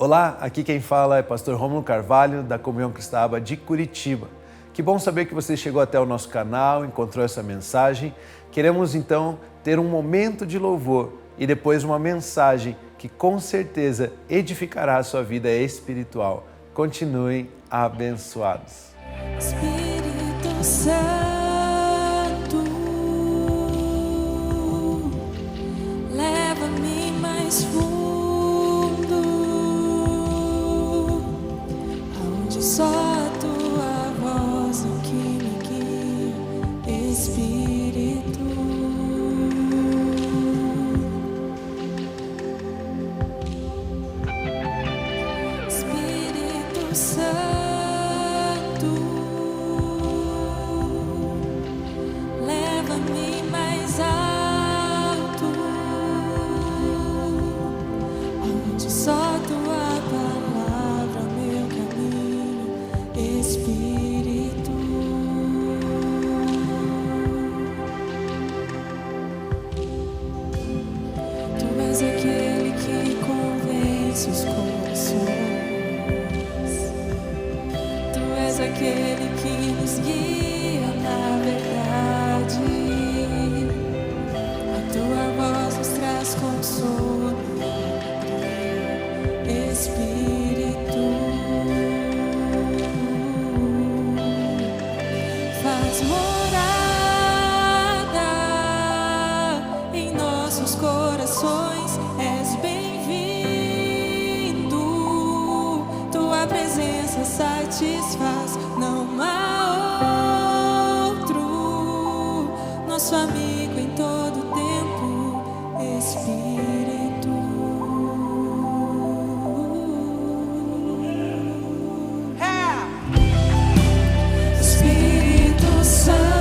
Olá, aqui quem fala é pastor Rômulo Carvalho, da Comunhão Cristã de Curitiba. Que bom saber que você chegou até o nosso canal, encontrou essa mensagem. Queremos então ter um momento de louvor e depois uma mensagem que com certeza edificará a sua vida espiritual. Continuem abençoados. Espírito Santo, leva-me mais fundo, aonde só a tua voz é o que me guia, Espírito. Espírito Santo, aquele que convence os corações. Tu és aquele que nos guia na verdade. A tua voz nos traz consolo, Espírito. Faz morada em nossos corações. És bem-vindo, tua presença satisfaz, não há outro, nosso amigo em todo tempo, Espírito. Espírito Santo,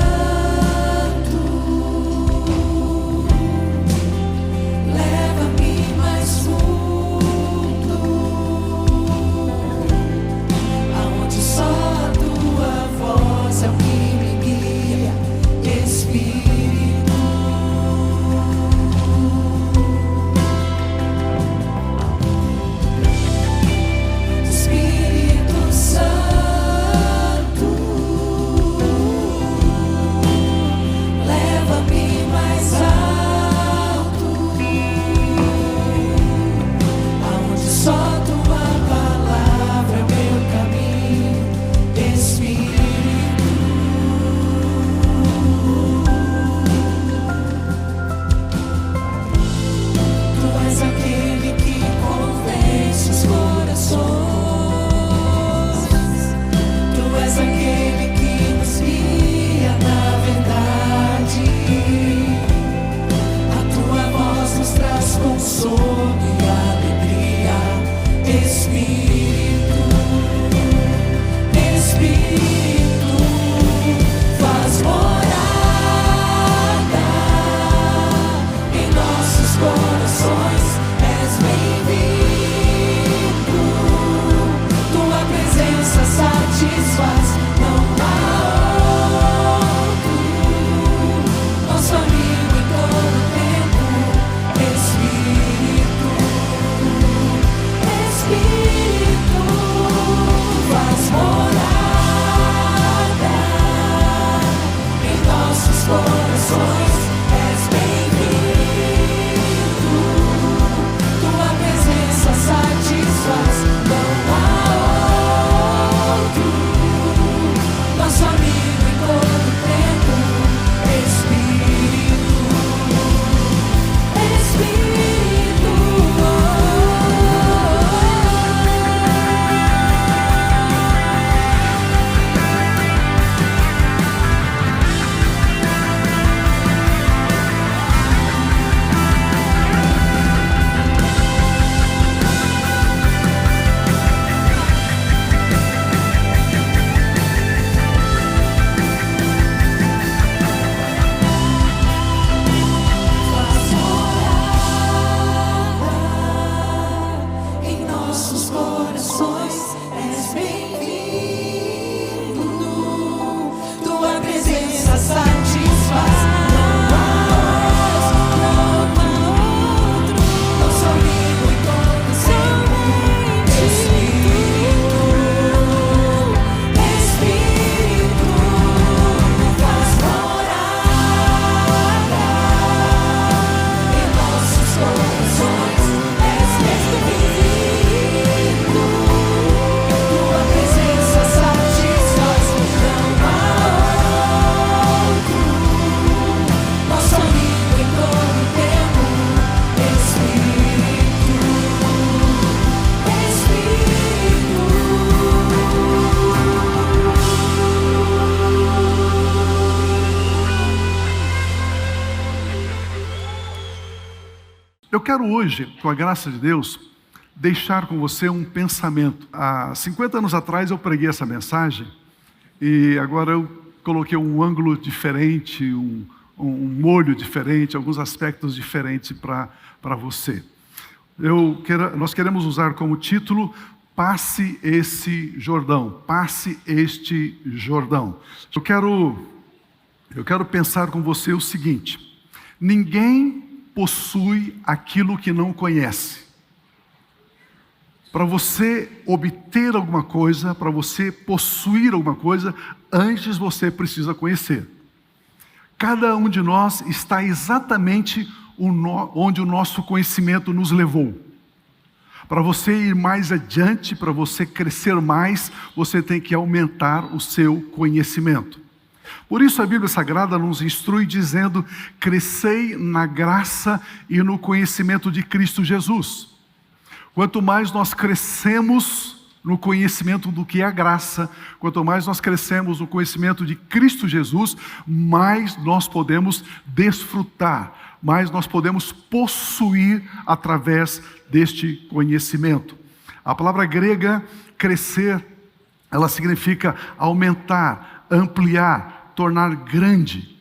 quero hoje, com a graça de Deus, deixar com você um pensamento. Há 50 anos atrás eu preguei essa mensagem e agora eu coloquei um ângulo diferente, um molho diferente, alguns aspectos diferentes para você. Nós queremos usar como título: Passe esse Jordão, passe este Jordão. Eu quero pensar com você o seguinte: ninguém possui aquilo que não conhece. Para você obter alguma coisa, para você possuir alguma coisa, antes você precisa conhecer. Cada um de nós está exatamente onde o nosso conhecimento nos levou. Para você ir mais adiante, para você crescer mais, você tem que aumentar o seu conhecimento. Por isso a Bíblia Sagrada nos instrui dizendo: crescei na graça e no conhecimento de Cristo Jesus. Quanto mais nós crescemos no conhecimento do que é a graça, quanto mais nós crescemos no conhecimento de Cristo Jesus, mais nós podemos desfrutar, mais nós podemos possuir através deste conhecimento. A palavra grega crescer, ela significa aumentar, ampliar, tornar grande.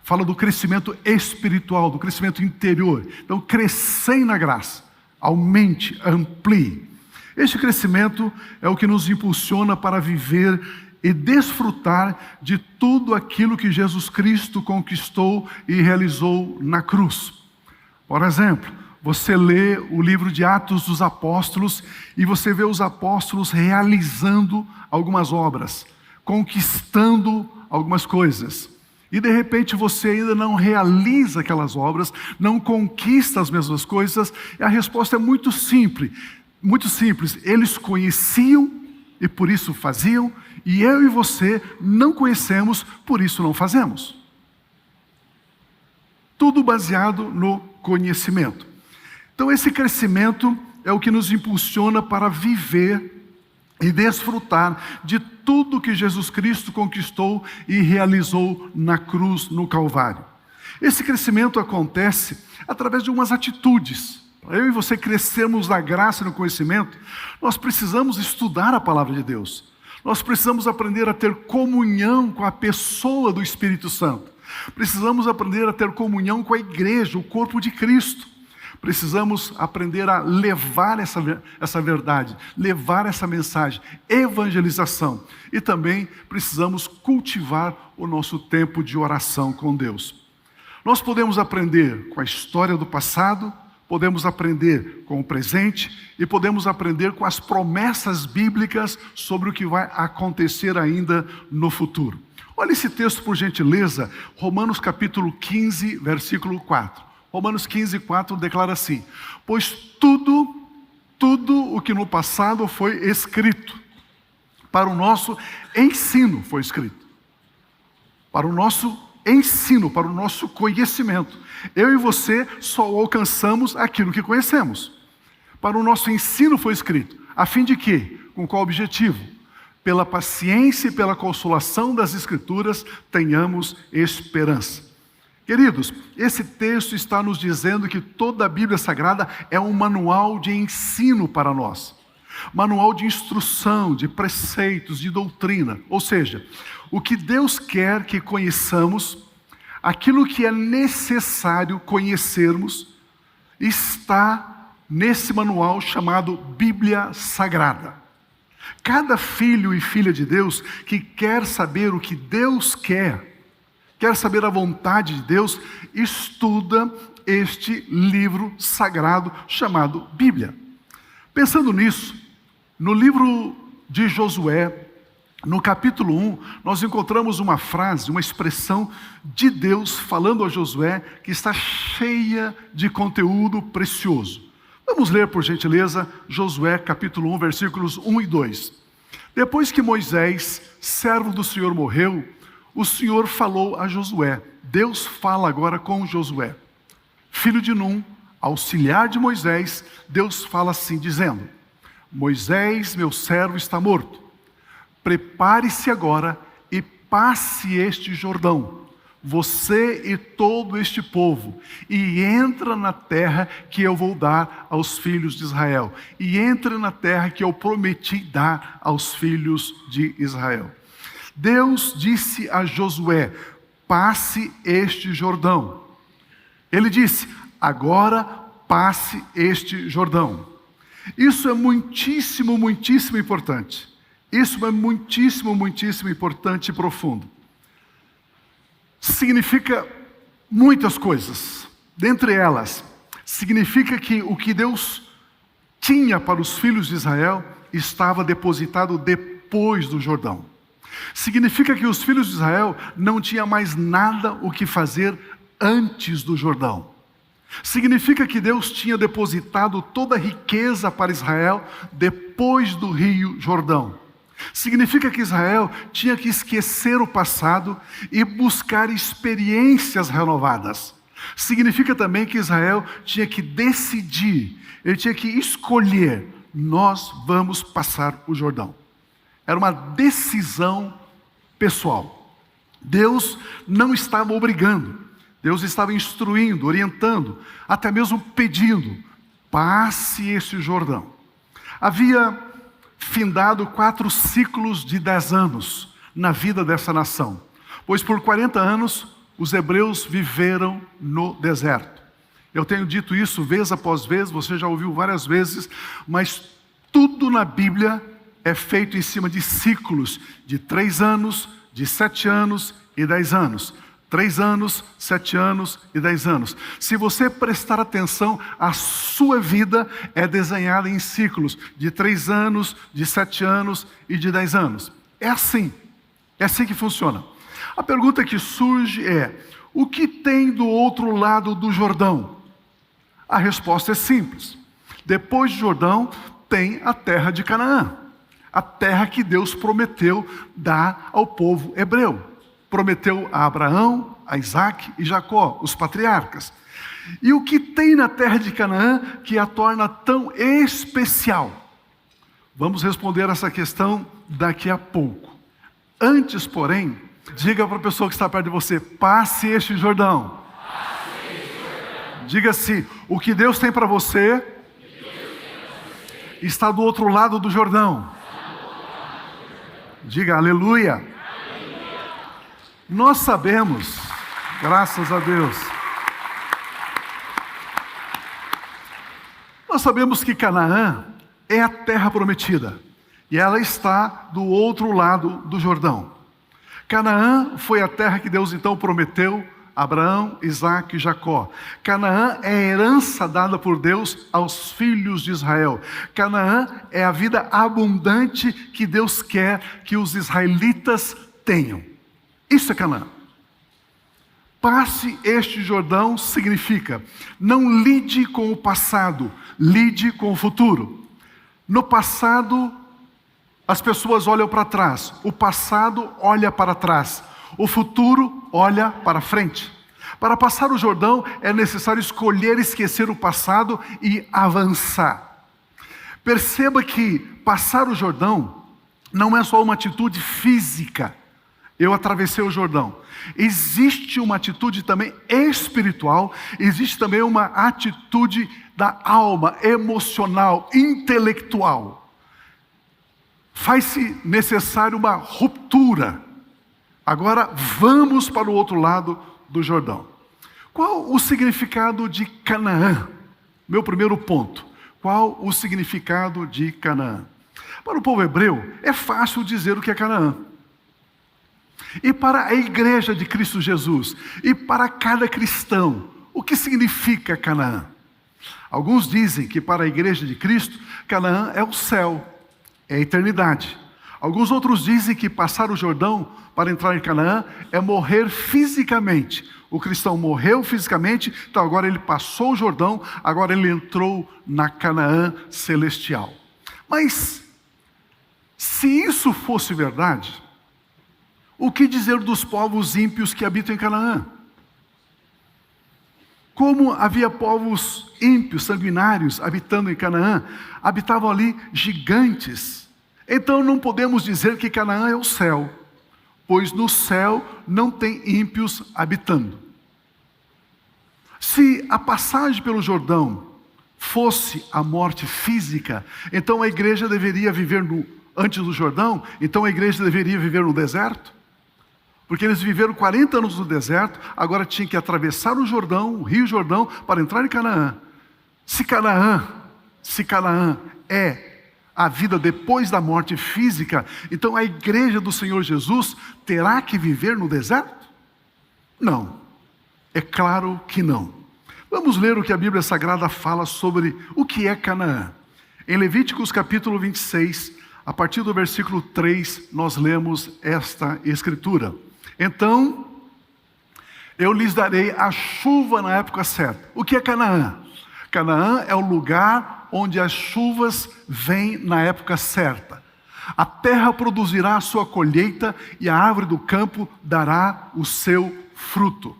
Fala do crescimento espiritual, do crescimento interior. Então, crescei na graça, aumente, amplie. Este crescimento é o que nos impulsiona para viver e desfrutar de tudo aquilo que Jesus Cristo conquistou e realizou na cruz. Por exemplo, você lê o livro de Atos dos Apóstolos e você vê os apóstolos realizando algumas obras, conquistando algumas coisas. E de repente você ainda não realiza aquelas obras, não conquista as mesmas coisas, e a resposta é muito simples. Muito simples, eles conheciam e por isso faziam, e eu e você não conhecemos, por isso não fazemos. Tudo baseado no conhecimento. Então esse crescimento é o que nos impulsiona para viver e desfrutar de tudo que Jesus Cristo conquistou e realizou na cruz, no Calvário. Esse crescimento acontece através de umas atitudes. Para eu e você crescermos na graça e no conhecimento, nós precisamos estudar a palavra de Deus. Nós precisamos aprender a ter comunhão com a pessoa do Espírito Santo. Precisamos aprender a ter comunhão com a igreja, o corpo de Cristo. Precisamos aprender a levar essa verdade, levar essa mensagem, evangelização. E também precisamos cultivar o nosso tempo de oração com Deus. Nós podemos aprender com a história do passado, podemos aprender com o presente e podemos aprender com as promessas bíblicas sobre o que vai acontecer ainda no futuro. Olha esse texto, por gentileza, Romanos capítulo 15, versículo 4. Romanos 15, 4 declara assim: pois tudo o que no passado foi escrito, para o nosso ensino foi escrito. Para o nosso ensino, para o nosso conhecimento. Eu e você só alcançamos aquilo que conhecemos. Para o nosso ensino foi escrito. A fim de quê? Com qual objetivo? Pela paciência e pela consolação das Escrituras, tenhamos esperança. Queridos, esse texto está nos dizendo que toda a Bíblia Sagrada é um manual de ensino para nós. Manual de instrução, de preceitos, de doutrina. Ou seja, o que Deus quer que conheçamos, aquilo que é necessário conhecermos, está nesse manual chamado Bíblia Sagrada. Cada filho e filha de Deus que quer saber o que Deus quer saber a vontade de Deus, estuda este livro sagrado chamado Bíblia. Pensando nisso, no livro de Josué, no capítulo 1, nós encontramos uma frase, uma expressão de Deus falando a Josué que está cheia de conteúdo precioso. Vamos ler, por gentileza, Josué capítulo 1, versículos 1 e 2. Depois que Moisés, servo do Senhor, morreu, o Senhor falou a Josué. Deus fala agora com Josué, filho de Num, auxiliar de Moisés. Deus fala assim, dizendo: Moisés, meu servo, está morto. Prepare-se agora e passe este Jordão. você e todo este povo, e entra na terra que eu vou dar aos filhos de Israel. E entra na terra que eu prometi dar aos filhos de Israel. Deus disse a Josué: passe este Jordão. Ele disse: agora passe este Jordão. Isso é muitíssimo, muitíssimo importante. Isso é muitíssimo, muitíssimo importante e profundo. Significa muitas coisas. Dentre elas, significa que o que Deus tinha para os filhos de Israel estava depositado depois do Jordão. Significa que os filhos de Israel não tinham mais nada o que fazer antes do Jordão. Significa que Deus tinha depositado toda a riqueza para Israel depois do rio Jordão. Significa que Israel tinha que esquecer o passado e buscar experiências renovadas. Significa também que Israel tinha que decidir, ele tinha que escolher: nós vamos passar o Jordão. Era uma decisão pessoal. Deus não estava obrigando, Deus estava instruindo, orientando, até mesmo pedindo: passe esse Jordão. Havia findado 4 ciclos de 10 anos na vida dessa nação, pois por 40 anos os hebreus viveram no deserto. Eu tenho dito isso vez após vez, você já ouviu várias vezes, mas tudo na Bíblia é feito em cima de ciclos de 3 anos, de 7 anos e 10 anos. 3 anos, 7 anos e 10 anos. Se você prestar atenção, a sua vida é desenhada em ciclos de 3 anos, de 7 anos e de 10 anos. É assim que funciona. A pergunta que surge é: o que tem do outro lado do Jordão? A resposta é simples. Depois de Jordão, tem a terra de Canaã. A terra que Deus prometeu dar ao povo hebreu. Prometeu a Abraão, a Isaac e Jacó, os patriarcas. E o que tem na terra de Canaã que a torna tão especial? Vamos responder essa questão daqui a pouco. Antes, porém, diga para a pessoa que está perto de você: passe este Jordão. Diga assim: o que Deus tem para você está do outro lado do Jordão. Diga aleluia. Nós sabemos, graças a Deus, nós sabemos que Canaã é a terra prometida, e ela está do outro lado do Jordão. Canaã foi a terra que Deus então prometeu a Abraão, Isaac e Jacó. Canaã é a herança dada por Deus aos filhos de Israel. Canaã é a vida abundante que Deus quer que os israelitas tenham. Isso é Canaã. Passe este Jordão significa: não lide com o passado, lide com o futuro. No passado, as pessoas olham para trás, o passado olha para trás, o futuro olha para frente. Para passar o Jordão é necessário escolher esquecer o passado e avançar. Perceba que passar o Jordão não é só uma atitude física. Eu atravessei o Jordão. Existe uma atitude também espiritual, existe também uma atitude da alma, emocional, intelectual. Faz-se necessário uma ruptura. Agora vamos para o outro lado do Jordão. Qual o significado de Canaã? Meu primeiro ponto. Qual o significado de Canaã? Para o povo hebreu, é fácil dizer o que é Canaã. E para a igreja de Cristo Jesus, e para cada cristão, o que significa Canaã? Alguns dizem que para a igreja de Cristo, Canaã é o céu, é a eternidade. Alguns outros dizem que passar o Jordão para entrar em Canaã é morrer fisicamente. O cristão morreu fisicamente, então agora ele passou o Jordão, agora ele entrou na Canaã celestial. Mas, se isso fosse verdade, o que dizer dos povos ímpios que habitam em Canaã? Como havia povos ímpios, sanguinários, habitando em Canaã, habitavam ali gigantes. Então não podemos dizer que Canaã é o céu, pois no céu não tem ímpios habitando. Se a passagem pelo Jordão fosse a morte física, então a igreja deveria viver antes do Jordão, então a igreja deveria viver no deserto? Porque eles viveram 40 anos no deserto, agora tinha que atravessar o Jordão, o Rio Jordão, para entrar em Canaã. Se Canaã é a vida depois da morte física, então a igreja do Senhor Jesus terá que viver no deserto? Não, é claro que não. Vamos ler o que a Bíblia Sagrada fala sobre o que é Canaã. Em Levíticos capítulo 26, a partir do versículo 3, nós lemos esta escritura. Então, eu lhes darei a chuva na época certa. O que é Canaã? Canaã é o lugar onde as chuvas vêm na época certa. A terra produzirá a sua colheita e a árvore do campo dará o seu fruto.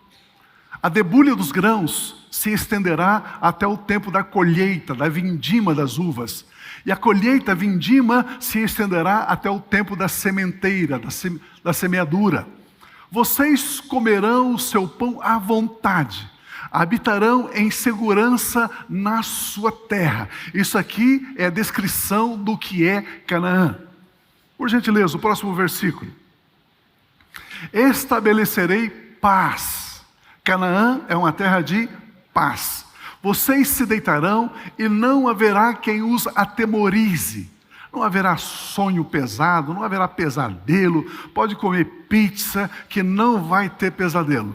A debulha dos grãos se estenderá até o tempo da colheita, da vindima das uvas. E a colheita, a vindima, se estenderá até o tempo da sementeira, da semeadura. Vocês comerão o seu pão à vontade, habitarão em segurança na sua terra. Isso aqui é a descrição do que é Canaã. Por gentileza, o próximo versículo. Estabelecerei paz. Canaã é uma terra de paz. Vocês se deitarão e não haverá quem os atemorize. Não haverá sonho pesado, não haverá pesadelo. Pode comer pizza que não vai ter pesadelo.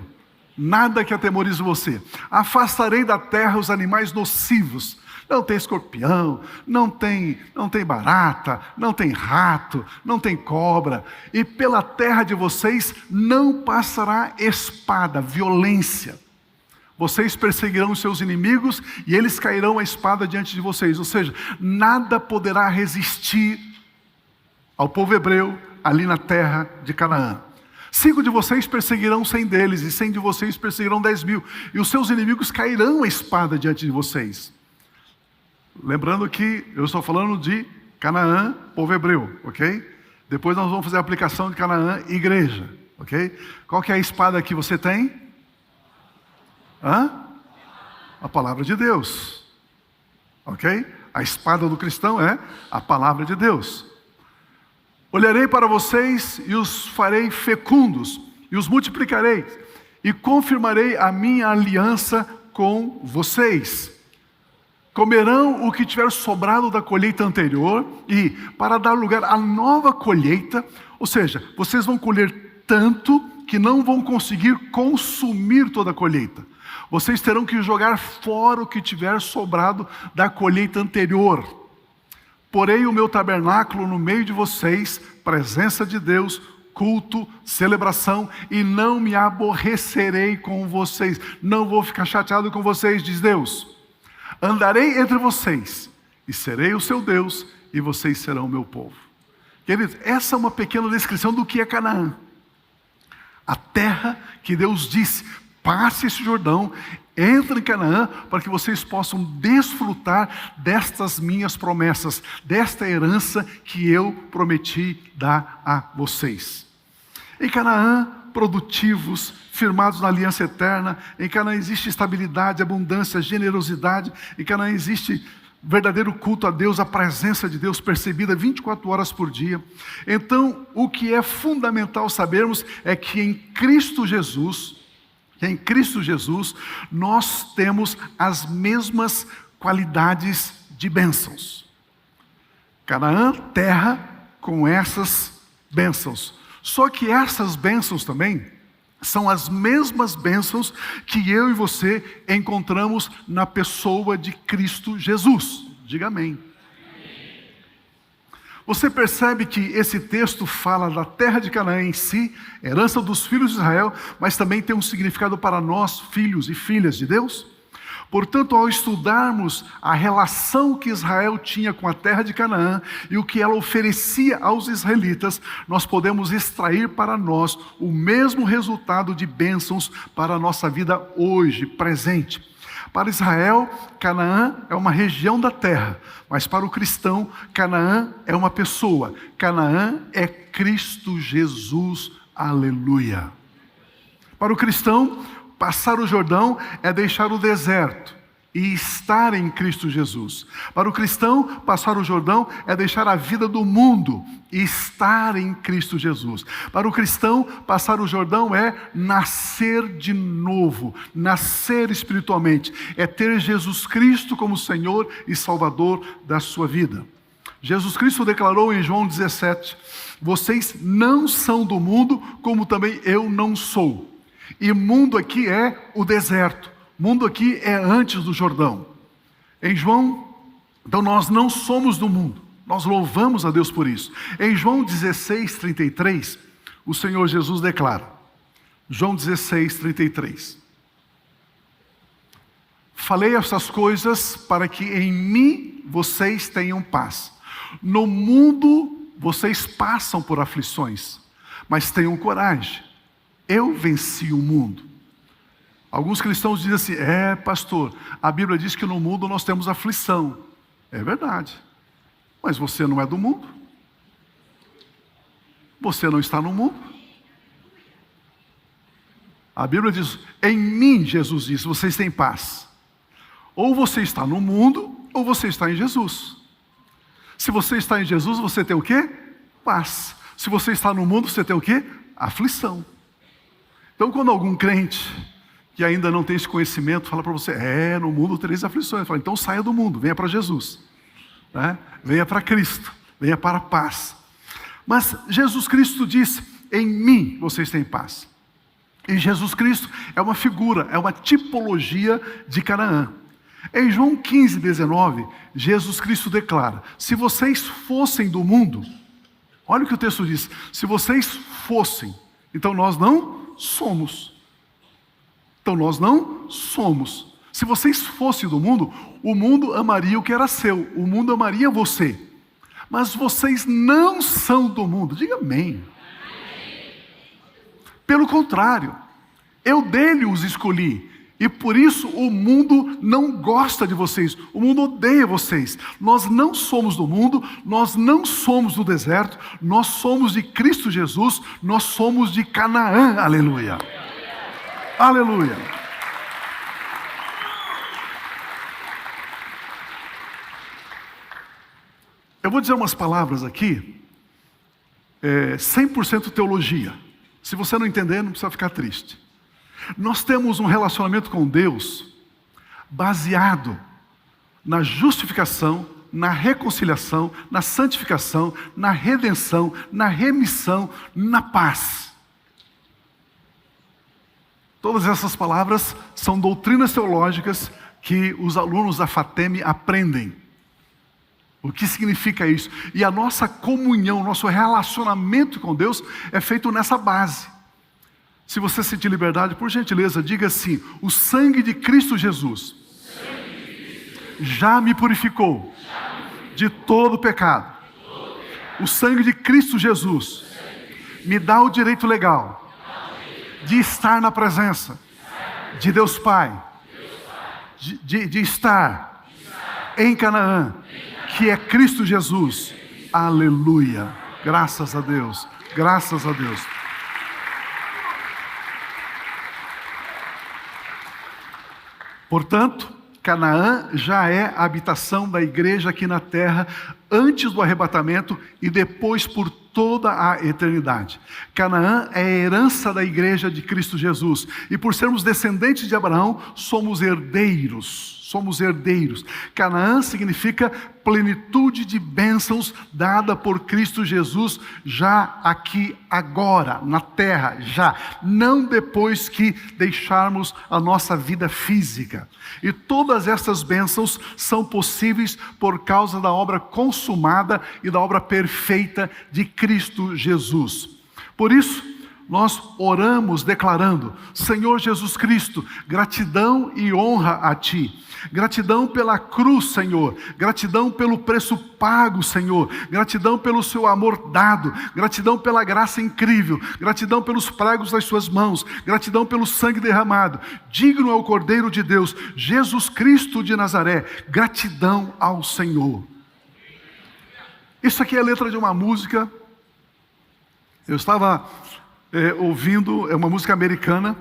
Nada que atemorize você. Afastarei da terra os animais nocivos. Não tem escorpião, não tem barata, não tem rato, não tem cobra. E pela terra de vocês não passará espada, violência. Vocês perseguirão os seus inimigos e eles cairão a espada diante de vocês. Ou seja, nada poderá resistir ao povo hebreu ali na terra de Canaã. 5 de vocês perseguirão 100 deles, e 100 de vocês perseguirão 10.000. E os seus inimigos cairão a espada diante de vocês. Lembrando que eu estou falando de Canaã, povo hebreu, ok? Depois nós vamos fazer a aplicação de Canaã, igreja, ok? Qual que é a espada que você tem? A palavra de Deus, ok? A espada do cristão é a palavra de Deus. Olharei para vocês e os farei fecundos, e os multiplicarei, e confirmarei a minha aliança com vocês. Comerão o que tiver sobrado da colheita anterior, e para dar lugar à nova colheita, ou seja, vocês vão colher tanto que não vão conseguir consumir toda a colheita. Vocês terão que jogar fora o que tiver sobrado da colheita anterior. Porei o meu tabernáculo no meio de vocês, presença de Deus, culto, celebração, e não me aborrecerei com vocês. Não vou ficar chateado com vocês, diz Deus. Andarei entre vocês, e serei o seu Deus, e vocês serão o meu povo. Queridos, essa é uma pequena descrição do que é Canaã. A terra que Deus disse: passe esse Jordão, entre em Canaã, para que vocês possam desfrutar destas minhas promessas, desta herança que eu prometi dar a vocês. Em Canaã, produtivos, firmados na aliança eterna. Em Canaã existe estabilidade, abundância, generosidade. Em Canaã existe verdadeiro culto a Deus, a presença de Deus percebida 24 horas por dia. Então, o que é fundamental sabermos é que em Cristo Jesus, nós temos as mesmas qualidades de bênçãos. Canaã, terra com essas bênçãos. Só que essas bênçãos também são as mesmas bênçãos que eu e você encontramos na pessoa de Cristo Jesus. Diga amém. Você percebe que esse texto fala da terra de Canaã em si, herança dos filhos de Israel, mas também tem um significado para nós, filhos e filhas de Deus? Portanto, ao estudarmos a relação que Israel tinha com a terra de Canaã e o que ela oferecia aos israelitas, nós podemos extrair para nós o mesmo resultado de bênçãos para a nossa vida hoje, presente. Para Israel, Canaã é uma região da terra, mas para o cristão, Canaã é uma pessoa. Canaã é Cristo Jesus, Aleluia. Para o cristão, passar o Jordão é deixar o deserto e estar em Cristo Jesus. Para o cristão, passar o Jordão é deixar a vida do mundo e estar em Cristo Jesus. Para o cristão, passar o Jordão é nascer de novo, nascer espiritualmente, é ter Jesus Cristo como Senhor e Salvador da sua vida. Jesus Cristo declarou em João 17: vocês não são do mundo, como também eu não sou. E mundo aqui é o deserto. Mundo aqui é antes do Jordão. Em João, então nós não somos do mundo. Nós louvamos a Deus por isso. Em João 16:33, o Senhor Jesus declara. João 16:33. Falei essas coisas para que em mim vocês tenham paz. No mundo vocês passam por aflições, mas tenham coragem. Eu venci o mundo. Alguns cristãos dizem assim: pastor, a Bíblia diz que no mundo nós temos aflição. É verdade. Mas você não é do mundo. Você não está no mundo. A Bíblia diz: em mim, Jesus diz, vocês têm paz. Ou você está no mundo, ou você está em Jesus. Se você está em Jesus, você tem o quê? Paz. Se você está no mundo, você tem o quê? Aflição. Então, quando algum crente que ainda não tem esse conhecimento fala para você: no mundo tereis aflições. Fala: então saia do mundo, venha para Jesus, né? Venha para Cristo, venha para a paz. Mas Jesus Cristo diz: em mim vocês têm paz. E Jesus Cristo é uma figura, é uma tipologia de Canaã. Em João 15:19, Jesus Cristo declara: se vocês fossem do mundo, olha o que o texto diz: se vocês fossem, então nós não somos. Então nós não somos. Se vocês fossem do mundo, o mundo amaria o que era seu, o mundo amaria você. Mas vocês não são do mundo. Diga amém. Pelo contrário, eu dele os escolhi, e por isso o mundo não gosta de vocês, o mundo odeia vocês. Nós não somos do mundo, nós não somos do deserto, nós somos de Cristo Jesus, nós somos de Canaã. Aleluia. Aleluia. Eu vou dizer umas palavras aqui, 100% teologia. Se você não entender, não precisa ficar triste. Nós temos um relacionamento com Deus baseado na justificação, na reconciliação, na santificação, na redenção, na remissão, na paz. Todas essas palavras são doutrinas teológicas que os alunos da FATEM aprendem. O que significa isso? E a nossa comunhão, nosso relacionamento com Deus é feito nessa base. Se você sentir liberdade, por gentileza, diga assim: o sangue de Cristo Jesus já me purificou de todo pecado. O sangue de Cristo Jesus me dá o direito legal de estar na presença de Deus Pai, de estar em Canaã, que é Cristo Jesus. Aleluia. Graças a Deus. Graças a Deus. Portanto, Canaã já é a habitação da igreja aqui na terra, antes do arrebatamento e depois por toda a eternidade. Canaã é a herança da igreja de Cristo Jesus. E por sermos descendentes de Abraão, somos herdeiros. Somos herdeiros. Canaã significa plenitude de bênçãos dada por Cristo Jesus já aqui, agora, na terra, já. Não depois que deixarmos a nossa vida física. E todas essas bênçãos são possíveis por causa da obra consumada e da obra perfeita de Cristo Jesus. Por isso, nós oramos declarando: Senhor Jesus Cristo, gratidão e honra a Ti. Gratidão pela cruz, Senhor. Gratidão pelo preço pago, Senhor. Gratidão pelo Seu amor dado. Gratidão pela graça incrível. Gratidão pelos pregos das Suas mãos. Gratidão pelo sangue derramado. Digno é o Cordeiro de Deus, Jesus Cristo de Nazaré. Gratidão ao Senhor. Isso aqui é a letra de uma música. Eu estava ouvindo, é uma música americana,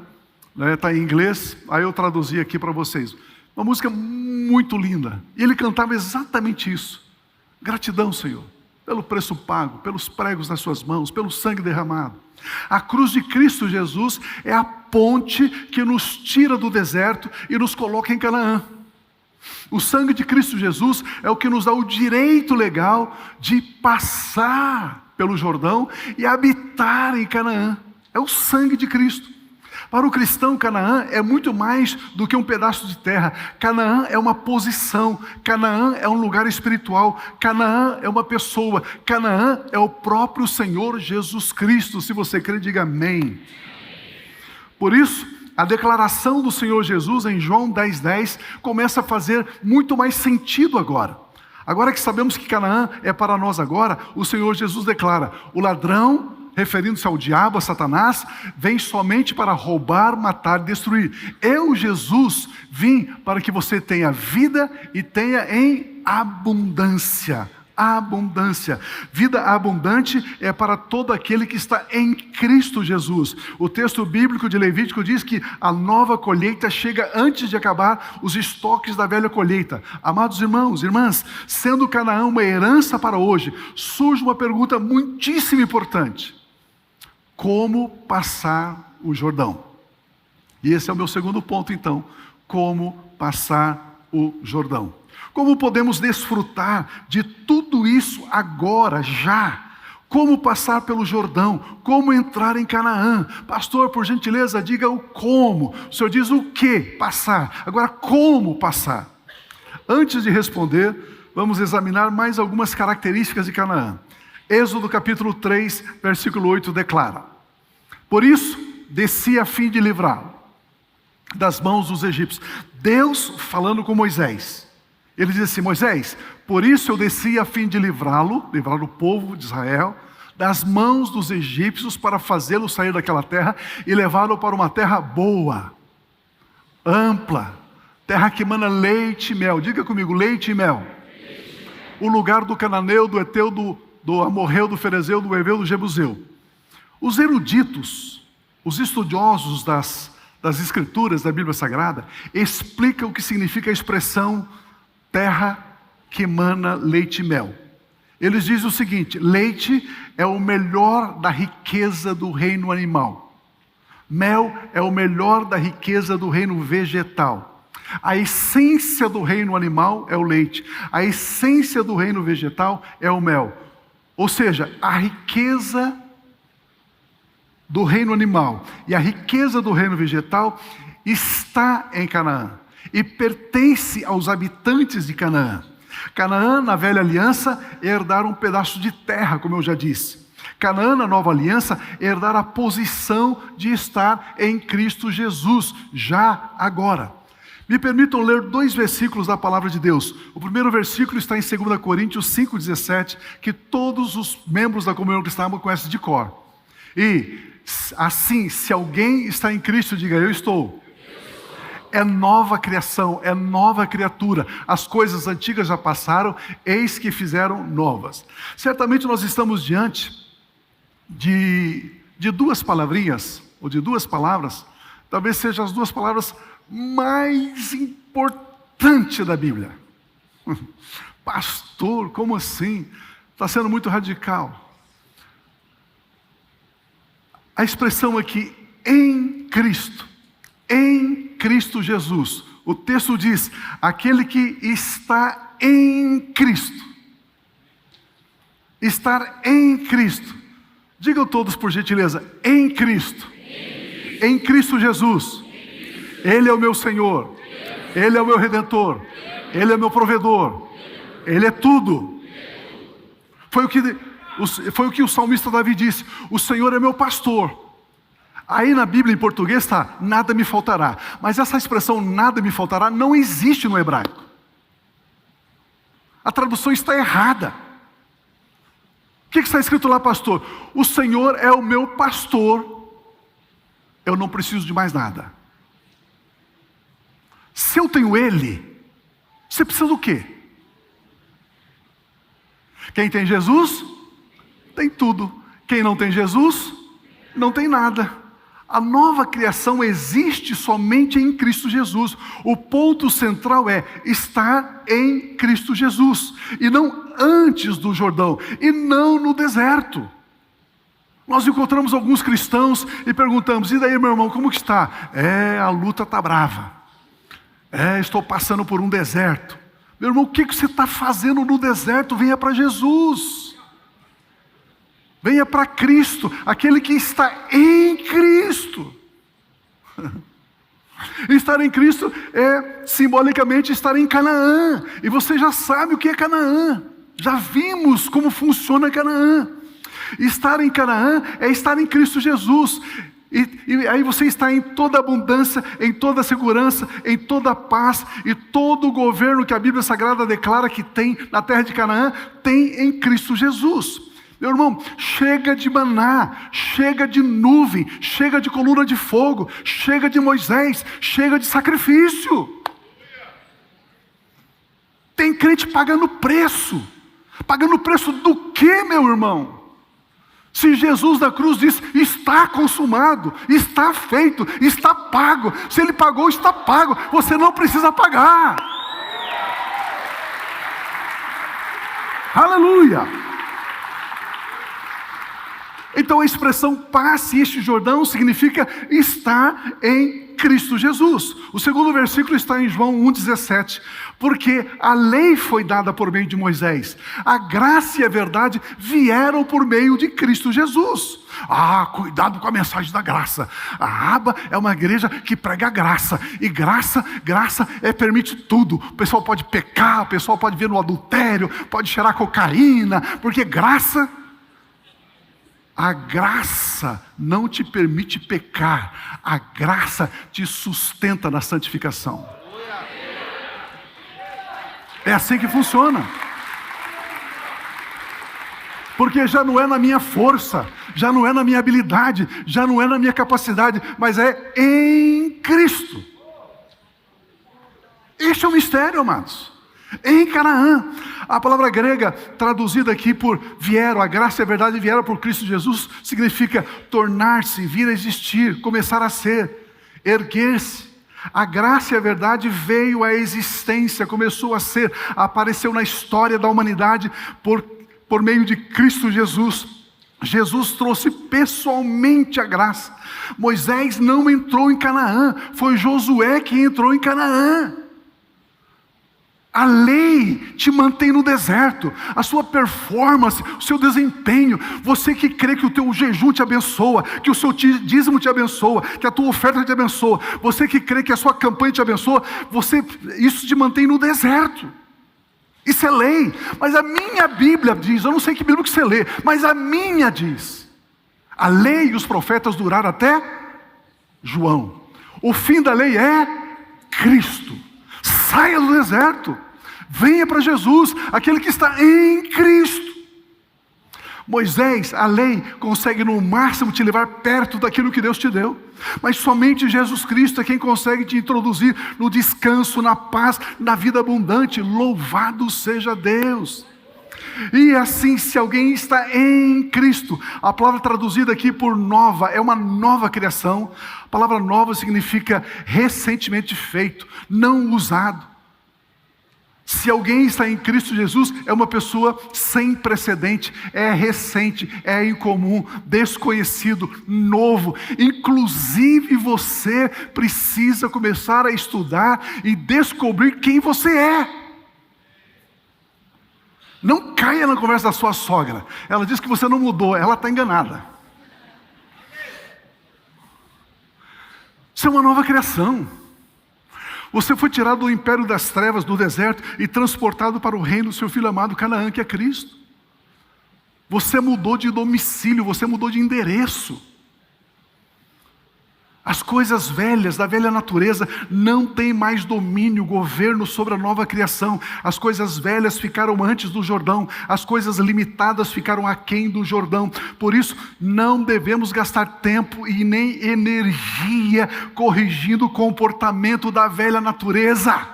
está em inglês, aí eu traduzi aqui para vocês. Uma música muito linda. E ele cantava exatamente isso. Gratidão, Senhor, pelo preço pago, pelos pregos nas suas mãos, pelo sangue derramado. A cruz de Cristo Jesus é a ponte que nos tira do deserto e nos coloca em Canaã. O sangue de Cristo Jesus é o que nos dá o direito legal de passar pelo Jordão e habitar em Canaã. É o sangue de Cristo. Para o cristão, Canaã é muito mais do que um pedaço de terra. Canaã é uma posição. Canaã é um lugar espiritual. Canaã é uma pessoa. Canaã é o próprio Senhor Jesus Cristo. Se você crê, diga amém. Por isso, a declaração do Senhor Jesus em João 10:10 começa a fazer muito mais sentido agora. Agora que sabemos que Canaã é para nós agora, o Senhor Jesus declara: o ladrão, referindo-se ao diabo, a Satanás, vem somente para roubar, matar e destruir. Eu, Jesus, vim para que você tenha vida e tenha em abundância. Abundância. Vida abundante é para todo aquele que está em Cristo Jesus. O texto bíblico de Levítico diz que a nova colheita chega antes de acabar os estoques da velha colheita. Amados irmãos, irmãs, sendo Canaã uma herança para hoje, surge uma pergunta muitíssimo importante: como passar o Jordão? E esse é o meu segundo ponto, então. Como passar o Jordão? Como podemos desfrutar de tudo isso agora, já? Como passar pelo Jordão? Como entrar em Canaã? Pastor, por gentileza, diga o como. O senhor diz o que passar. Agora, como passar? Antes de responder, vamos examinar mais algumas características de Canaã. Êxodo capítulo 3, versículo 8 declara: por isso, desci a fim de livrá-lo das mãos dos egípcios. Deus falando com Moisés. Ele diz assim: Moisés, por isso eu desci a fim de livrar o povo de Israel das mãos dos egípcios para fazê-lo sair daquela terra e levá-lo para uma terra boa, ampla, terra que emana leite e mel. Diga comigo, leite e mel. O lugar do cananeu, do heteu, do amorreu, do ferezeu, do heveu, do jebuseu. Os eruditos, os estudiosos das escrituras da Bíblia Sagrada, explicam o que significa a expressão terra que emana leite e mel. Eles dizem o seguinte: leite é o melhor da riqueza do reino animal. Mel é o melhor da riqueza do reino vegetal. A essência do reino animal é o leite. A essência do reino vegetal é o mel. Ou seja, a riqueza do reino animal e a riqueza do reino vegetal está em Canaã e pertence aos habitantes de Canaã. Canaã, na velha aliança, herdar um pedaço de terra, como eu já disse. Canaã, na nova aliança, herdar a posição de estar em Cristo Jesus, já agora. Me permitam ler 2 versículos da palavra de Deus. O primeiro versículo está em 2 Coríntios 5,17, que todos os membros da comunhão cristã conhecem de cor. E assim, se alguém está em Cristo, diga: eu estou. É nova criação, é nova criatura. As coisas antigas já passaram, eis que fizeram novas. Certamente nós estamos diante de 2 palavrinhas, ou de 2 palavras, talvez sejam as 2 palavras mais importantes da Bíblia. Pastor, como assim? Está sendo muito radical. A expressão aqui, em Cristo Jesus. O texto diz: aquele que está em Cristo. Estar em Cristo. Digam todos, por gentileza: em Cristo. Em Cristo Jesus. Ele é o meu Senhor. Ele é o meu Redentor. Ele é o meu provedor. Ele é tudo. Foi o que o salmista Davi disse: o Senhor é meu pastor. Aí na Bíblia em português está: nada me faltará. Mas essa expressão nada me faltará não existe no hebraico. A tradução está errada. O que está escrito lá, pastor? O Senhor é o meu pastor, eu não preciso de mais nada. Se eu tenho Ele, você precisa do quê? Quem tem Jesus, tem tudo. Quem não tem Jesus, não tem nada. A nova criação existe somente em Cristo Jesus. O ponto central é estar em Cristo Jesus, e não antes do Jordão, e não no deserto. Nós encontramos alguns cristãos e perguntamos: e daí, meu irmão, como que está? A luta está brava. Estou passando por um deserto. Meu irmão, o que você está fazendo no deserto? Venha para Jesus. Venha para Cristo, aquele que está em Cristo. Estar em Cristo é simbolicamente estar em Canaã. E você já sabe o que é Canaã. Já vimos como funciona Canaã. Estar em Canaã é estar em Cristo Jesus. E aí você está em toda abundância, em toda segurança, em toda paz, e todo o governo que a Bíblia Sagrada declara que tem na terra de Canaã, tem em Cristo Jesus. Meu irmão, chega de maná, chega de nuvem, chega de coluna de fogo, chega de Moisés, chega de sacrifício. Tem crente pagando preço. Pagando preço do quê, meu irmão? Se Jesus da cruz diz: está consumado, está feito, está pago. Se Ele pagou, está pago. Você não precisa pagar. Aleluia! Então a expressão passe este Jordão significa estar em Cristo Jesus. O segundo versículo está em João 1,17. Porque a lei foi dada por meio de Moisés, a graça e a verdade vieram por meio de Cristo Jesus. Cuidado com a mensagem da graça. A Aba é uma igreja que prega a graça. E graça permite tudo. O pessoal pode pecar, o pessoal pode vir no adultério, pode cheirar cocaína, porque a graça não te permite pecar. A graça te sustenta na santificação. É assim que funciona. Porque já não é na minha força, já não é na minha habilidade, já não é na minha capacidade, mas é em Cristo. Este é o mistério, amados. Em Canaã, a palavra grega traduzida aqui por vieram, a graça e a verdade vieram por Cristo Jesus, significa tornar-se, vir a existir, começar a ser, erguer-se. A graça e a verdade veio à existência, começou a ser, apareceu na história da humanidade por meio de Cristo Jesus. Jesus trouxe pessoalmente a graça. Moisés não entrou em Canaã, foi Josué que entrou em Canaã. A lei te mantém no deserto, a sua performance, o seu desempenho. Você que crê que o teu jejum te abençoa, que o seu dízimo te abençoa, que a tua oferta te abençoa, você que crê que a sua campanha te abençoa, isso te mantém no deserto. Isso é lei. Mas a minha Bíblia diz, eu não sei que Bíblia que você lê, mas a minha diz: a lei e os profetas duraram até João. O fim da lei é Cristo. Saia do deserto, venha para Jesus, aquele que está em Cristo. Moisés, a lei, consegue no máximo te levar perto daquilo que Deus te deu, mas somente Jesus Cristo é quem consegue te introduzir no descanso, na paz, na vida abundante. Louvado seja Deus. E assim, se alguém está em Cristo, a palavra traduzida aqui por nova, é uma nova criação. A palavra nova significa recentemente feito, não usado. Se alguém está em Cristo Jesus, é uma pessoa sem precedente, é recente, é incomum, desconhecido, novo. Inclusive você precisa começar a estudar e descobrir quem você é. Não caia na conversa da sua sogra. Ela diz que você não mudou, ela está enganada. Isso é uma nova criação. Você foi tirado do império das trevas, do deserto, e transportado para o reino do seu filho amado Canaã, que é Cristo. Você mudou de domicílio, você mudou de endereço. As coisas velhas, da velha natureza, não têm mais domínio, governo sobre a nova criação. As coisas velhas ficaram antes do Jordão, as coisas limitadas ficaram aquém do Jordão. Por isso, não devemos gastar tempo e nem energia corrigindo o comportamento da velha natureza.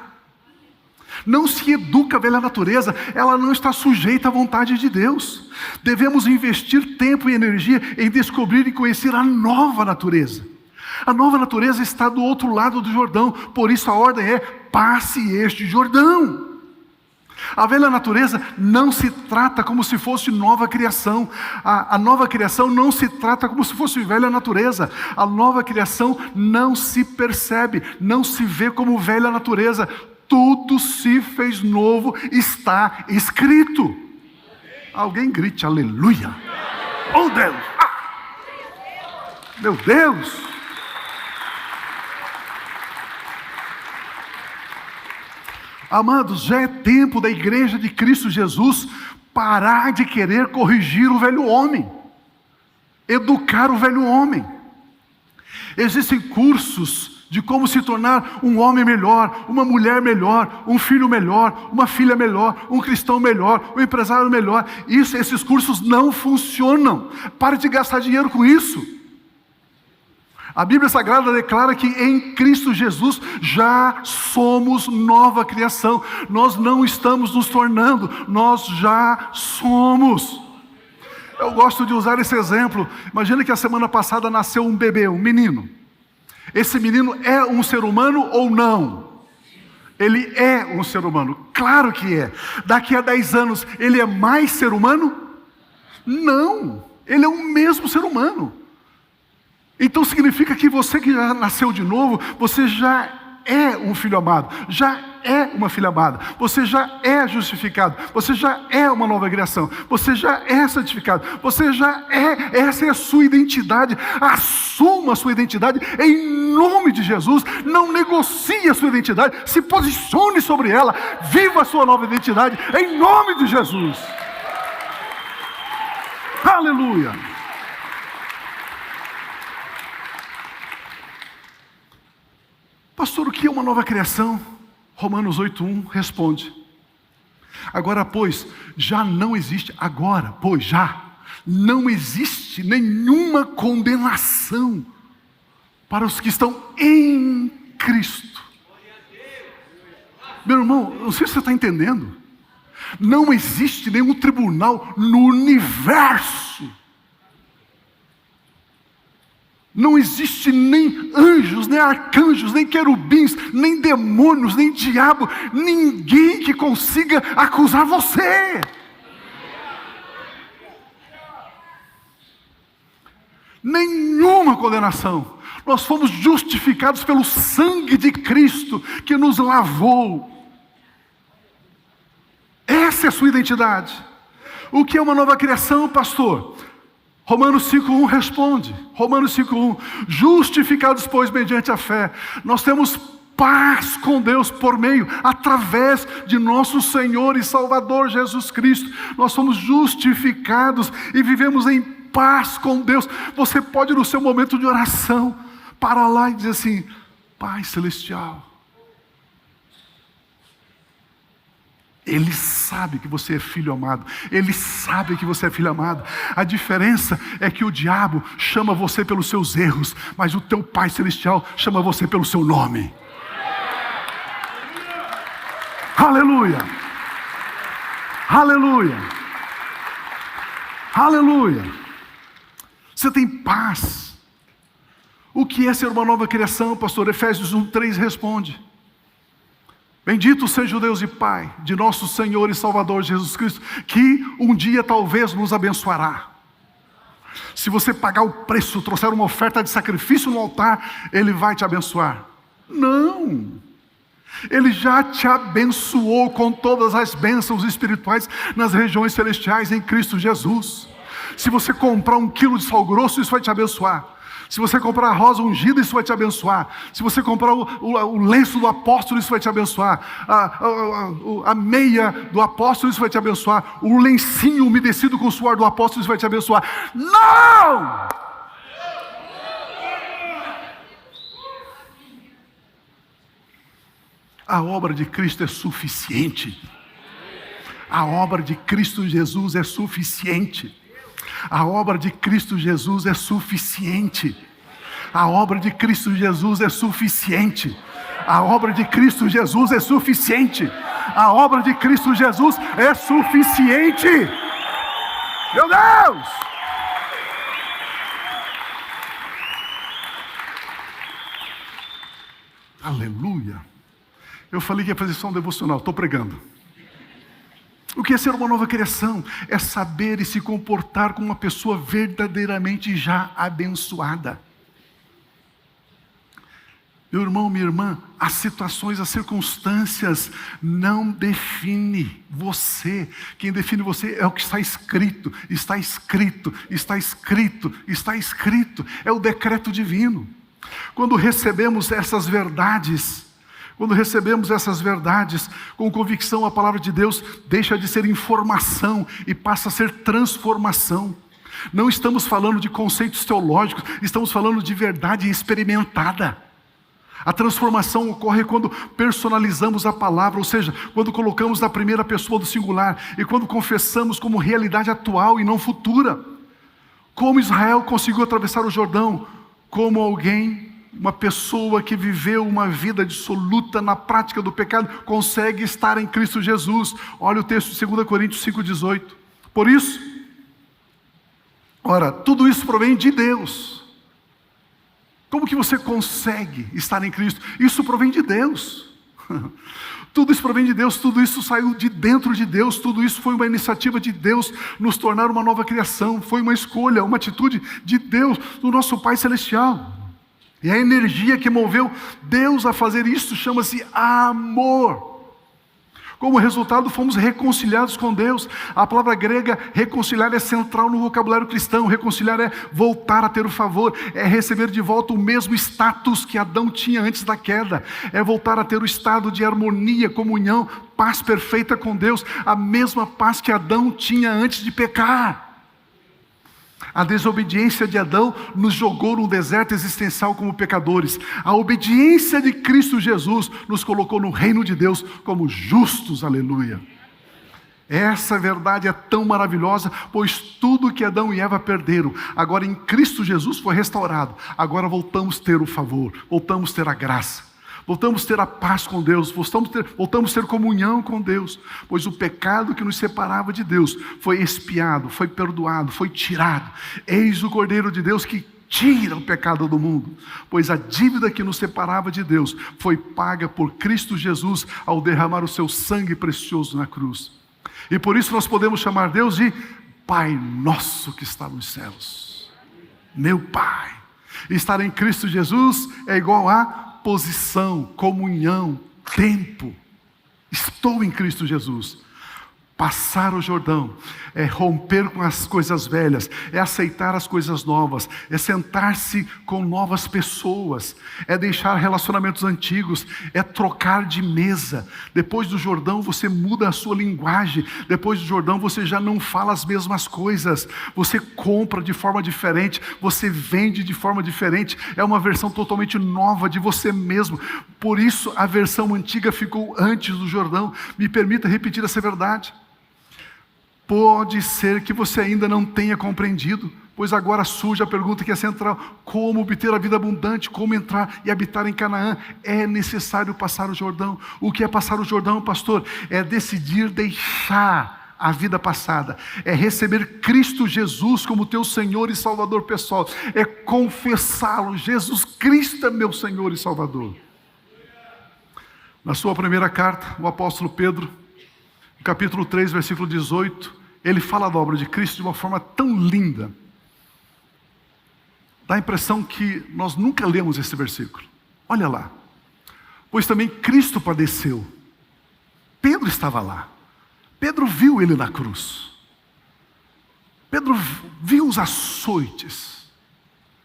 Não se educa a velha natureza, ela não está sujeita à vontade de Deus. Devemos investir tempo e energia em descobrir e conhecer a nova natureza. A nova natureza está do outro lado do Jordão, por isso a ordem é: passe este Jordão. A velha natureza não se trata como se fosse nova criação. A nova criação não se trata como se fosse velha natureza. A nova criação não se percebe, não se vê como velha natureza. Tudo se fez novo, está escrito. Alguém grite aleluia. Oh Deus! Meu Deus! Amados, já é tempo da igreja de Cristo Jesus parar de querer corrigir o velho homem, educar o velho homem. Existem cursos de como se tornar um homem melhor, uma mulher melhor, um filho melhor, uma filha melhor, um cristão melhor, um empresário melhor. Esses cursos não funcionam. Pare de gastar dinheiro com isso. A Bíblia Sagrada declara que em Cristo Jesus já somos nova criação. Nós não estamos nos tornando, nós já somos. Eu gosto de usar esse exemplo. Imagina que a semana passada nasceu um bebê, um menino. Esse menino é um ser humano ou não? Ele é um ser humano, claro que é. Daqui a 10 anos, ele é mais ser humano? Não, ele é o mesmo ser humano. Então significa que você que já nasceu de novo, você já é um filho amado, já é uma filha amada, você já é justificado, você já é uma nova criação, você já é santificado, você já é, essa é a sua identidade. Assuma a sua identidade em nome de Jesus, não negocie a sua identidade, se posicione sobre ela, viva a sua nova identidade em nome de Jesus. Aleluia! Pastor, o que é uma nova criação? Romanos 8:1 responde: agora, pois, já não existe nenhuma condenação para os que estão em Cristo. Meu irmão, não sei se você está entendendo. Não existe nenhum tribunal no universo. Não existe nem anjos, nem arcanjos, nem querubins, nem demônios, nem diabo, ninguém que consiga acusar você. Nenhuma condenação. Nós fomos justificados pelo sangue de Cristo que nos lavou. Essa é a sua identidade. O que é uma nova criação, pastor? Romanos 5:1 responde. Romanos 5:1. Justificados, pois, mediante a fé, nós temos paz com Deus por meio, através de nosso Senhor e Salvador Jesus Cristo. Nós somos justificados e vivemos em paz com Deus. Você pode, no seu momento de oração, parar lá e dizer assim: Pai Celestial, Ele sabe que você é filho amado. Ele sabe que você é filho amado. A diferença é que o diabo chama você pelos seus erros, mas o teu Pai Celestial chama você pelo seu nome. Aleluia! Aleluia! Aleluia! Você tem paz. O que é ser uma nova criação, pastor? Efésios 1:3 responde: bendito seja o Deus e Pai de nosso Senhor e Salvador Jesus Cristo, que um dia talvez nos abençoará. Se você pagar o preço, trouxer uma oferta de sacrifício no altar, Ele vai te abençoar. Não! Ele já te abençoou com todas as bênçãos espirituais nas regiões celestiais em Cristo Jesus. Se você comprar 1 quilo de sal grosso, isso vai te abençoar. Se você comprar a rosa ungida, isso vai te abençoar. Se você comprar o lenço do apóstolo, isso vai te abençoar. A meia do apóstolo, isso vai te abençoar. O lencinho umedecido com o suor do apóstolo, isso vai te abençoar. Não! A obra de Cristo é suficiente. A obra de Cristo Jesus é suficiente. A obra de Cristo Jesus é suficiente. A obra de Cristo Jesus é suficiente. A obra de Cristo Jesus é suficiente. A obra de Cristo Jesus é suficiente. Meu Deus! Aleluia! Eu falei que ia fazer só um devocional, estou pregando. O que é ser uma nova criação? É saber e se comportar como uma pessoa verdadeiramente já abençoada. Meu irmão, minha irmã, as situações, as circunstâncias não definem você. Quem define você é o que está escrito, está escrito, está escrito, está escrito. É o decreto divino. Quando recebemos essas verdades com convicção, a palavra de Deus deixa de ser informação e passa a ser transformação. Não estamos falando de conceitos teológicos, estamos falando de verdade experimentada. A transformação ocorre quando personalizamos a palavra, ou seja, quando colocamos na primeira pessoa do singular e quando confessamos como realidade atual e não futura. Como Israel conseguiu atravessar o Jordão? Como alguém, uma pessoa que viveu uma vida dissoluta na prática do pecado, consegue estar em Cristo Jesus. Olha o texto de 2 Coríntios 5,18. Por isso, ora, tudo isso provém de Deus. Como que você consegue estar em Cristo? Isso provém de Deus. Tudo isso provém de Deus, tudo isso saiu de dentro de Deus, tudo isso foi uma iniciativa de Deus, nos tornar uma nova criação, foi uma escolha, uma atitude de Deus, do nosso Pai Celestial. E a energia que moveu Deus a fazer isso chama-se amor. Como resultado, fomos reconciliados com Deus. A palavra grega reconciliar é central no vocabulário cristão. Reconciliar é voltar a ter o favor, é receber de volta o mesmo status que Adão tinha antes da queda. É voltar a ter o estado de harmonia, comunhão, paz perfeita com Deus. A mesma paz que Adão tinha antes de pecar. A desobediência de Adão nos jogou num deserto existencial como pecadores. A obediência de Cristo Jesus nos colocou no reino de Deus como justos, aleluia. Essa verdade é tão maravilhosa, pois tudo que Adão e Eva perderam, agora em Cristo Jesus foi restaurado. Agora voltamos a ter o favor, voltamos a ter a graça. Voltamos a ter a paz com Deus, voltamos a ter comunhão com Deus, pois o pecado que nos separava de Deus foi expiado, foi perdoado, foi tirado. Eis o Cordeiro de Deus que tira o pecado do mundo, pois a dívida que nos separava de Deus foi paga por Cristo Jesus ao derramar o seu sangue precioso na cruz. E por isso nós podemos chamar Deus de Pai nosso que está nos céus. Meu Pai. Estar em Cristo Jesus é igual a posição, comunhão, tempo. Estou em Cristo Jesus. Passar o Jordão é romper com as coisas velhas, é aceitar as coisas novas, é sentar-se com novas pessoas, é deixar relacionamentos antigos, é trocar de mesa. Depois do Jordão você muda a sua linguagem, depois do Jordão você já não fala as mesmas coisas, você compra de forma diferente, você vende de forma diferente, é uma versão totalmente nova de você mesmo. Por isso a versão antiga ficou antes do Jordão. Me permita repetir essa verdade. Pode ser que você ainda não tenha compreendido, pois agora surge a pergunta que é central: como obter a vida abundante, como entrar e habitar em Canaã? É necessário passar o Jordão. O que é passar o Jordão, pastor? É decidir deixar a vida passada, é receber Cristo Jesus como teu Senhor e Salvador pessoal, é confessá-lo: Jesus Cristo é meu Senhor e Salvador. Na sua primeira carta, o apóstolo Pedro, capítulo 3, versículo 18, ele fala da obra de Cristo de uma forma tão linda. Dá a impressão que nós nunca lemos esse versículo. Olha lá. Pois também Cristo padeceu. Pedro estava lá. Pedro viu ele na cruz. Pedro viu os açoites.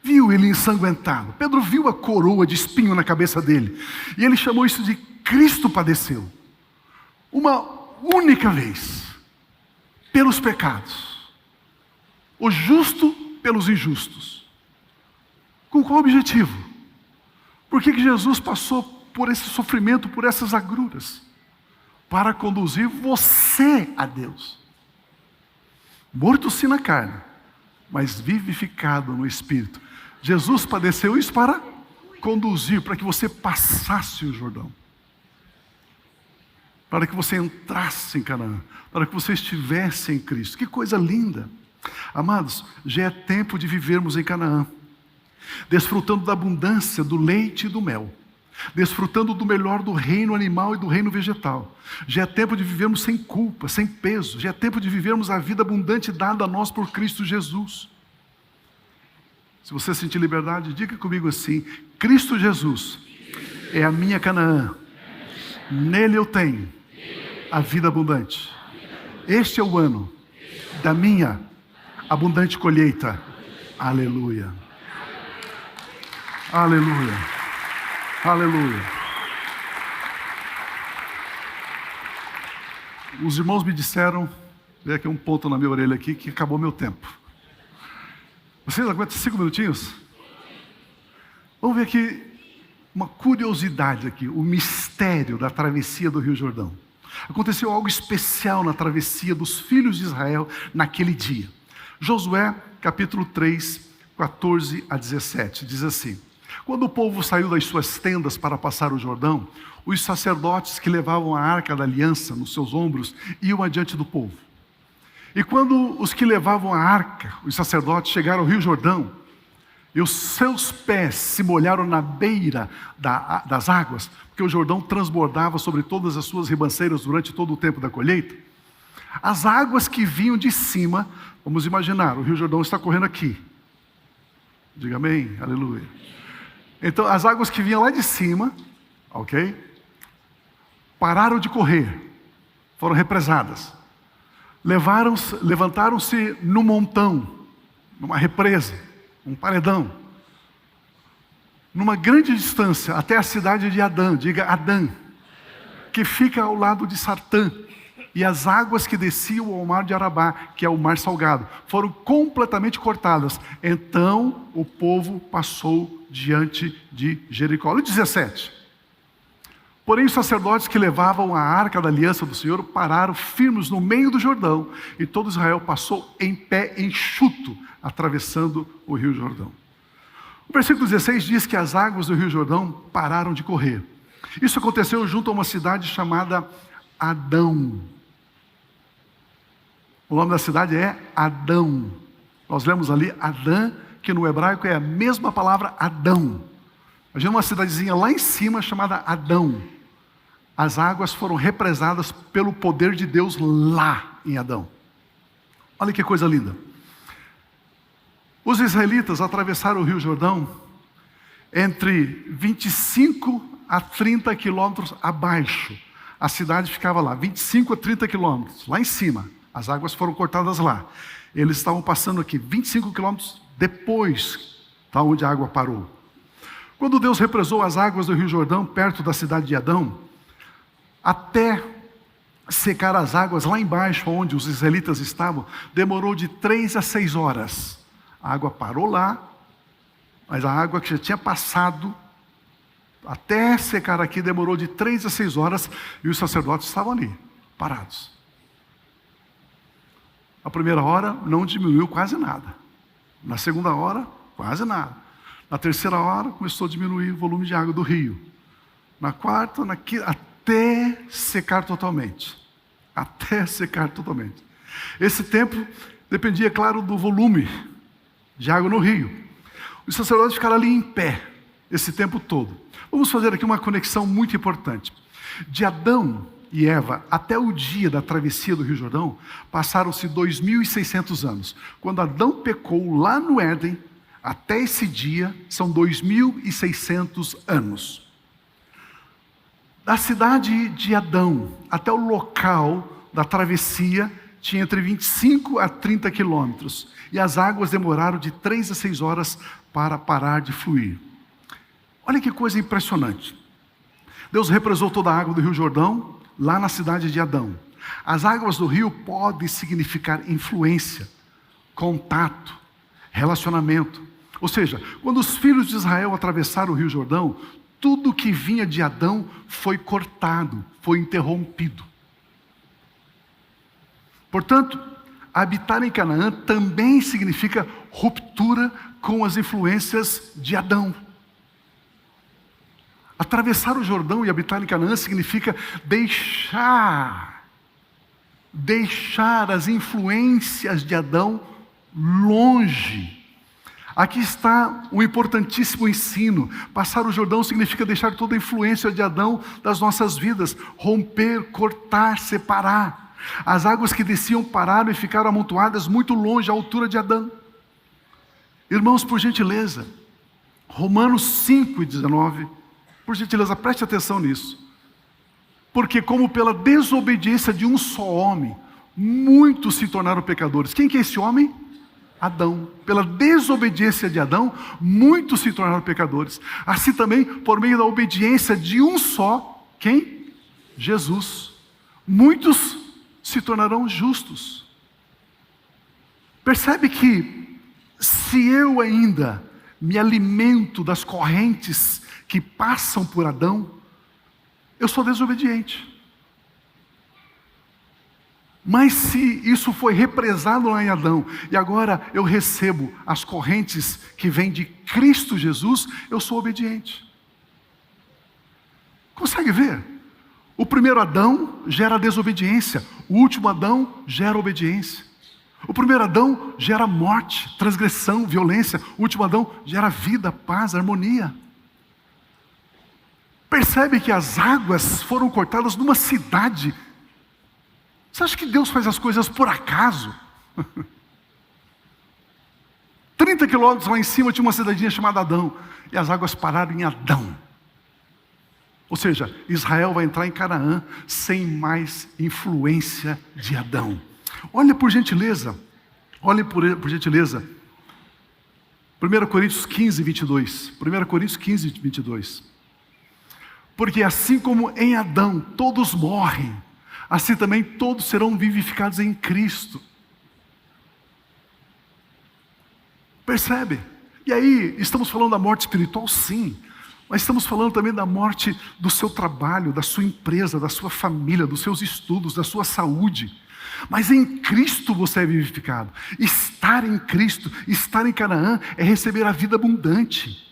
Viu ele ensanguentado. Pedro viu a coroa de espinho na cabeça dele. E ele chamou isso de Cristo padeceu. Uma única vez, pelos pecados, o justo pelos injustos. Com qual objetivo? Por que Jesus passou por esse sofrimento, por essas agruras? Para conduzir você a Deus. Morto sim na carne, mas vivificado no Espírito. Jesus padeceu isso para conduzir, para que você passasse o Jordão. para que você entrasse em Canaã, para que você estivesse em Cristo. Que coisa linda! Amados, já é tempo de vivermos em Canaã, desfrutando da abundância do leite e do mel, desfrutando do melhor do reino animal e do reino vegetal. Já é tempo de vivermos sem culpa, sem peso. Já é tempo de vivermos a vida abundante dada a nós por Cristo Jesus. Se você sentir liberdade, diga comigo assim: Cristo Jesus é a minha Canaã. Nele eu tenho a vida abundante. Este é o ano da minha abundante colheita. Aleluia. Aleluia. Aleluia. Os irmãos me disseram, veio aqui um ponto na minha orelha aqui, que acabou meu tempo. Vocês aguentam 5 minutinhos? Vamos ver aqui uma curiosidade aqui, o mistério da travessia do Rio Jordão. Aconteceu algo especial na travessia dos filhos de Israel naquele dia. Josué, capítulo 3, 14 a 17, diz assim: quando o povo saiu das suas tendas para passar o Jordão, os sacerdotes que levavam a arca da aliança nos seus ombros iam adiante do povo. E quando os que levavam a arca, os sacerdotes, chegaram ao Rio Jordão, e os seus pés se molharam na beira das águas, porque o Jordão transbordava sobre todas as suas ribanceiras durante todo o tempo da colheita, as águas que vinham de cima, vamos imaginar, o Rio Jordão está correndo aqui. Diga amém, aleluia. Então, as águas que vinham lá de cima, ok? Pararam de correr, foram represadas. Levantaram-se no montão, numa represa, um paredão, numa grande distância, até a cidade de Adã, diga Adã, que fica ao lado de Sartã. E as águas que desciam ao mar de Arabá, que é o mar salgado, foram completamente cortadas. Então o povo passou diante de Jericó. Olha o 17. Porém os sacerdotes que levavam a arca da aliança do Senhor pararam firmes no meio do Jordão, e todo Israel passou em pé enxuto, atravessando o Rio Jordão. O versículo 16 diz que as águas do Rio Jordão pararam de correr. Isso aconteceu junto a uma cidade chamada Adão. O nome da cidade é Adão. Nós lemos ali Adã, que no hebraico é a mesma palavra Adão. Imagina uma cidadezinha lá em cima chamada Adão. As águas foram represadas pelo poder de Deus lá em Adão. Olha que coisa linda. Os israelitas atravessaram o Rio Jordão entre 25 a 30 quilômetros abaixo. A cidade ficava lá, 25 a 30 quilômetros, lá em cima. As águas foram cortadas lá. Eles estavam passando aqui, 25 quilômetros depois da onde a água parou. Quando Deus represou as águas do Rio Jordão, perto da cidade de Adão, até secar as águas lá embaixo, onde os israelitas estavam, demorou de 3 a 6 horas. A água parou lá, mas a água que já tinha passado, até secar aqui, demorou de 3 a 6 horas, e os sacerdotes estavam ali, parados. A primeira hora não diminuiu quase nada. Na segunda hora, quase nada. Na terceira hora, começou a diminuir o volume de água do rio. Na quarta, na quinta, até secar totalmente. Até secar totalmente. Esse tempo dependia, claro, do volume de água no rio. Os sacerdotes ficaram ali em pé, esse tempo todo. Vamos fazer aqui uma conexão muito importante. De Adão e Eva até o dia da travessia do Rio Jordão, passaram-se 2.600 anos. Quando Adão pecou lá no Éden, até esse dia, são 2.600 anos. Da cidade de Adão até o local da travessia, tinha entre 25 a 30 quilômetros. E as águas demoraram de 3 a 6 horas para parar de fluir. Olha que coisa impressionante. Deus represou toda a água do Rio Jordão, lá na cidade de Adão. As águas do rio podem significar influência, contato, relacionamento. Ou seja, quando os filhos de Israel atravessaram o Rio Jordão, tudo que vinha de Adão foi cortado, foi interrompido. Portanto, habitar em Canaã também significa ruptura com as influências de Adão. Atravessar o Jordão e habitar em Canaã significa deixar as influências de Adão longe. Aqui está um importantíssimo ensino. Passar o Jordão significa deixar toda a influência de Adão das nossas vidas, romper, cortar, separar. As águas que desciam pararam e ficaram amontoadas muito longe, à altura de Adão. Irmãos, por gentileza, Romanos 5:19, por gentileza, preste atenção nisso. Porque como pela desobediência de um só homem, muitos se tornaram pecadores. Quem que é esse homem? Adão. Pela desobediência de Adão, muitos se tornaram pecadores. Assim também, por meio da obediência de um só, quem? Jesus. Muitos se tornarão justos. Percebe que se eu ainda me alimento das correntes que passam por Adão, eu sou desobediente. Mas se isso foi represado lá em Adão, e agora eu recebo as correntes que vêm de Cristo Jesus, eu sou obediente. Consegue ver? O primeiro Adão gera desobediência, o último Adão gera obediência. O primeiro Adão gera morte, transgressão, violência, o último Adão gera vida, paz, harmonia. Percebe que as águas foram cortadas numa cidade. Você acha que Deus faz as coisas por acaso? 30 quilômetros lá em cima tinha uma cidadinha chamada Adão, e as águas pararam em Adão. Ou seja, Israel vai entrar em Canaã sem mais influência de Adão. Olha por gentileza, 1 Coríntios 15:22. 1 Coríntios 15:22. Porque assim como em Adão todos morrem, assim também todos serão vivificados em Cristo. Percebe? E aí, estamos falando da morte espiritual, sim. Mas estamos falando também da morte do seu trabalho, da sua empresa, da sua família, dos seus estudos, da sua saúde. Mas em Cristo você é vivificado. Estar em Cristo, estar em Canaã, é receber a vida abundante.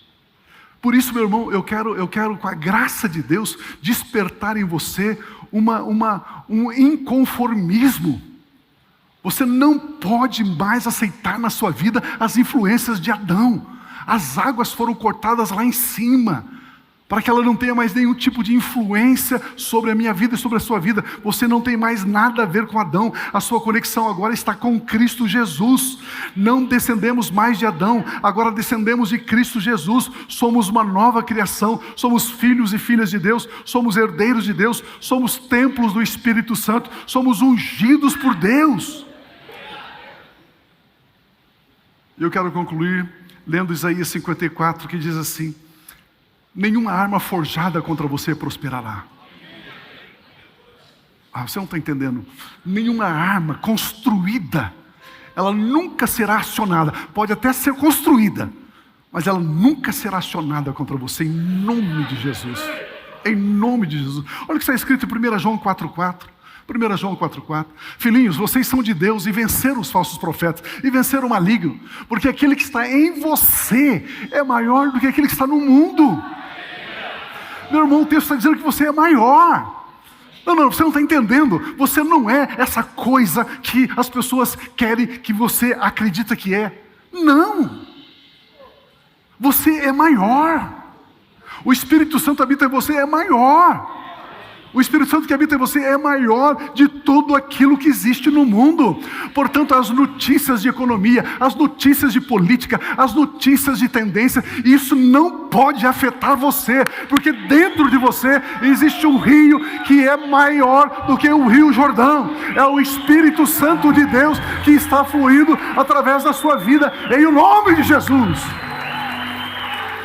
Por isso, meu irmão, eu quero com a graça de Deus, despertar em você um inconformismo. Você não pode mais aceitar na sua vida as influências de Adão. As águas foram cortadas lá em cima, para que ela não tenha mais nenhum tipo de influência sobre a minha vida e sobre a sua vida. Você não tem mais nada a ver com Adão. A sua conexão agora está com Cristo Jesus. Não descendemos mais de Adão, agora descendemos de Cristo Jesus. Somos uma nova criação, somos filhos e filhas de Deus, somos herdeiros de Deus, somos templos do Espírito Santo, somos ungidos por Deus. Eu quero concluir lendo Isaías 54, que diz assim: nenhuma arma forjada contra você prosperará. Você não está entendendo. Nenhuma arma construída, ela nunca será acionada. Pode até ser construída, mas ela nunca será acionada contra você, em nome de Jesus. Em nome de Jesus. Olha o que está escrito em 1 João 4:4. 1 João 4:4. Filhinhos, vocês são de Deus e venceram os falsos profetas, e venceram o maligno, porque aquele que está em você é maior do que aquele que está no mundo. Meu irmão, o texto está dizendo que você é maior. Não, você não está entendendo. Você não é essa coisa que as pessoas querem que você acredita que é. Não. Você é maior. O Espírito Santo habita em você, é maior. O Espírito Santo que habita em você é maior de tudo aquilo que existe no mundo. Portanto, as notícias de economia, as notícias de política, as notícias de tendência, isso não pode afetar você, porque dentro de você existe um rio que é maior do que o Rio Jordão. É o Espírito Santo de Deus que está fluindo através da sua vida, em o nome de Jesus.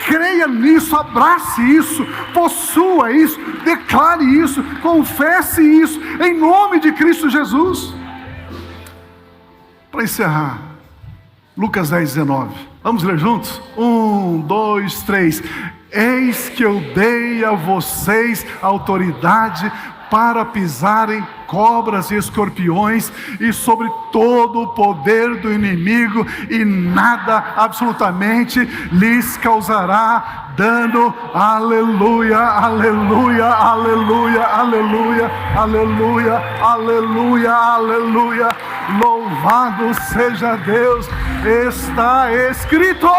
Creia nisso, abrace isso, possua isso, declare isso, confesse isso, em nome de Cristo Jesus. Para encerrar, Lucas 10:19. Vamos ler juntos? 1, 2, 3. Eis que eu dei a vocês autoridade para pisarem cobras e escorpiões e sobre todo o poder do inimigo, e nada absolutamente lhes causará dano. Aleluia, aleluia, aleluia, aleluia, aleluia, aleluia, aleluia. Louvado seja Deus, está escrito.